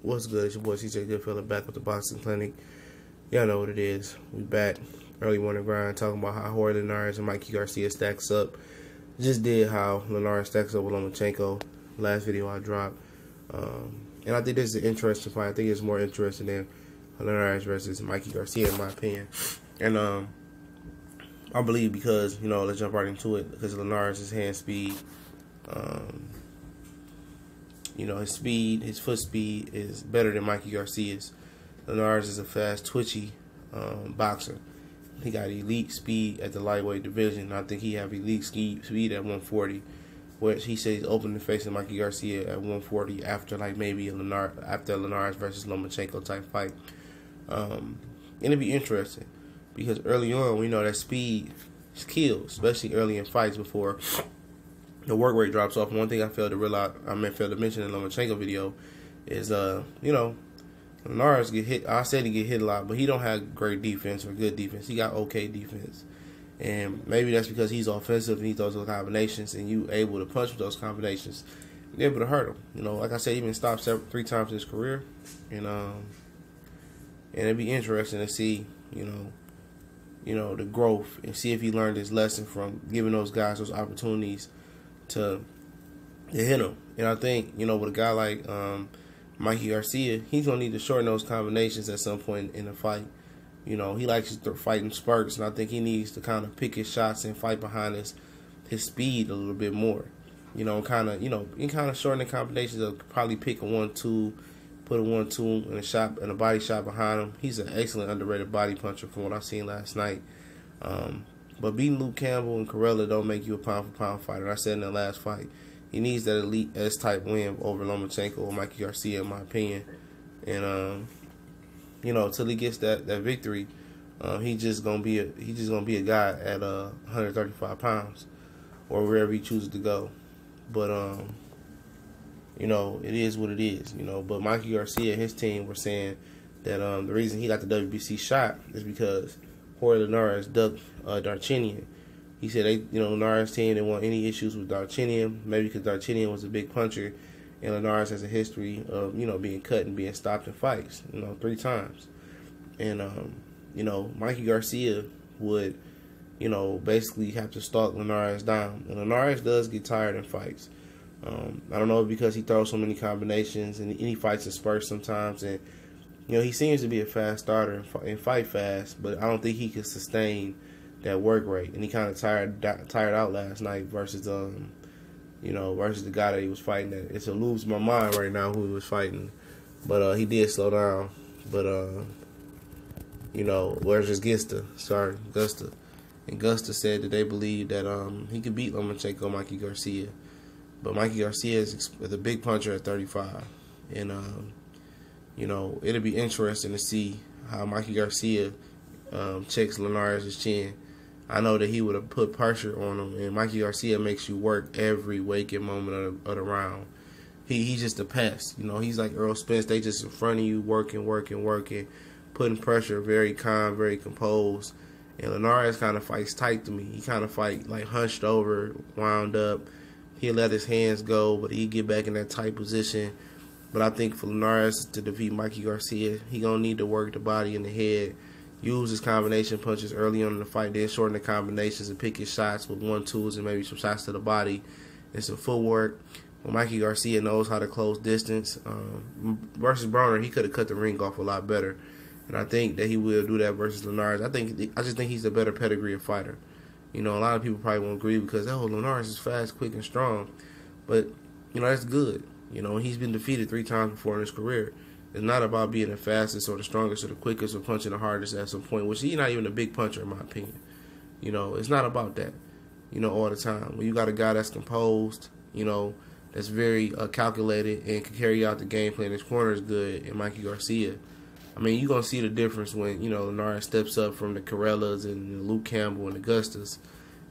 What's good? It's your boy CJ Goodfellow back with the Boxing Clinic. Y'all know what it is. We back. Early morning grind, talking about how Jorge Linares and Mikey Garcia stacks up. Just did how Linares stacks up with Lomachenko. Last video I dropped. And I think this is an interesting fight. I think it's more interesting than Linares versus Mikey Garcia, in my opinion. And I believe because, let's jump right into it. Because Linares' hand speed, his foot speed is better than Mikey Garcia's. Linares is a fast, twitchy boxer. He got elite speed at the lightweight division. I think he have elite speed at 140, which he says he's open to facing Mikey Garcia at 140 after maybe after Linares versus Lomachenko type fight. And it'd be interesting because early on we know that speed kills, especially early in fights before the work rate drops off. One thing I failed to mention in the Lomachenko video is, Linares get hit. I said he get hit a lot, but he don't have great defense or good defense. He got okay defense. And maybe that's because he's offensive and he throws those combinations and you able to punch with those combinations. You're able to hurt him. Like I said, he's been stopped 3 times in his career. And it'd be interesting to see, the growth and see if he learned his lesson from giving those guys those opportunities to hit him. And I think, with a guy like Mikey Garcia, he's going to need to shorten those combinations at some point in the fight. He likes to fight in spurts, and I think he needs to kind of pick his shots and fight behind his speed a little bit more. Kind of shorten the combinations of probably pick a 1-2, put a 1-2 and a body shot behind him. He's an excellent underrated body puncher from what I seen last night. But beating Luke Campbell and Corella don't make you a pound-for-pound fighter. I said in the last fight, he needs that elite S-type win over Lomachenko or Mikey Garcia, in my opinion. And till he gets that victory, he's just gonna be a guy at 135 pounds or wherever he chooses to go. But it is what it is. But Mikey Garcia and his team were saying that the reason he got the WBC shot is because Jorge Linares ducked Darchinyan. He said Linares' team didn't want any issues with Darchinyan, maybe because Darchinyan was a big puncher, and Linares has a history of being cut and being stopped in fights, 3 times. And Mikey Garcia would basically have to stalk Linares down, and Linares does get tired in fights. I don't know, because he throws so many combinations and he fights in spurts sometimes, and he seems to be a fast starter and fight fast, but I don't think he could sustain that work rate, and he kind of tired out last night versus versus the guy that he was fighting. That it's lose my mind right now who he was fighting, but he did slow down. But where's his Gusta? Sorry, Gusta. And Gusta said that they believe that he could beat Lomachenko, Mikey Garcia, but Mikey Garcia is a big puncher at 35, and it'll be interesting to see how Mikey Garcia checks Linares' chin. I know that he would have put pressure on him, and Mikey Garcia makes you work every waking moment of the round. He's just a pest. He's like Earl Spence. They just in front of you, working, putting pressure, very calm, very composed. And Linares kind of fights tight to me. He kind of fight like hunched over, wound up. He'll let his hands go, but he get back in that tight position. But I think for Linares to defeat Mikey Garcia, he gonna need to work the body and the head, use his combination punches early on in the fight, then shorten the combinations and pick his shots with 1-2s and maybe some shots to the body and some footwork. Well, Mikey Garcia knows how to close distance. Versus Broner, he could have cut the ring off a lot better, and I think that he will do that versus Linares. I just think he's a better pedigree of fighter. A lot of people probably won't agree because Linares is fast, quick, and strong, but that's good. He's been defeated 3 times before in his career. It's not about being the fastest or the strongest or the quickest or punching the hardest at some point, which he's not even a big puncher in my opinion. It's not about that, all the time. When you got a guy that's composed, that's very calculated and can carry out the game plan, his corner is good, and Mikey Garcia. I mean, you're going to see the difference when, Linares steps up from the Corellas and the Luke Campbell and the Gustas,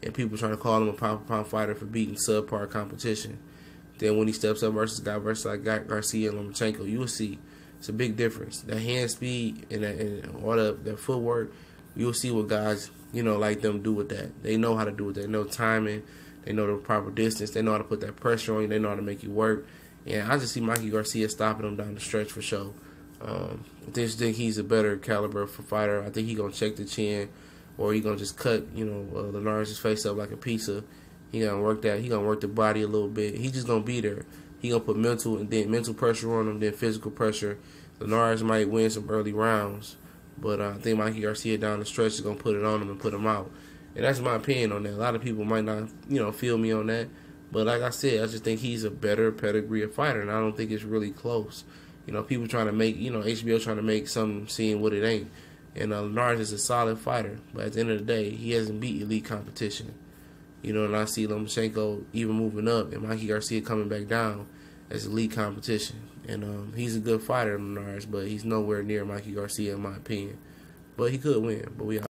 and people trying to call him a pound-for-pound fighter for beating subpar competition. Then when he steps up versus like Garcia and Lomachenko, you will see it's a big difference. That hand speed and all that footwork, you'll see what guys, like them do with that. They know how to do it. They know timing. They know the proper distance. They know how to put that pressure on you. They know how to make you work. And I just see Mikey Garcia stopping him down the stretch for sure. I just think he's a better caliber for fighter. I think he's going to check the chin, or he's going to just cut, Linares' face up like a pizza. He going to work that. He going to work the body a little bit. He just going to be there. He going to put mental pressure on him, then physical pressure. Linares might win some early rounds, but I think Mikey Garcia down the stretch is going to put it on him and put him out. And that's my opinion on that. A lot of people might not, feel me on that. But like I said, I just think he's a better pedigree of fighter, and I don't think it's really close. People trying to make, HBO trying to make something seem what it ain't. And Linares is a solid fighter, but at the end of the day, he hasn't beat elite competition. And I see Lomachenko even moving up, and Mikey Garcia coming back down as elite competition. And he's a good fighter, Linares, but he's nowhere near Mikey Garcia in my opinion. But he could win. But we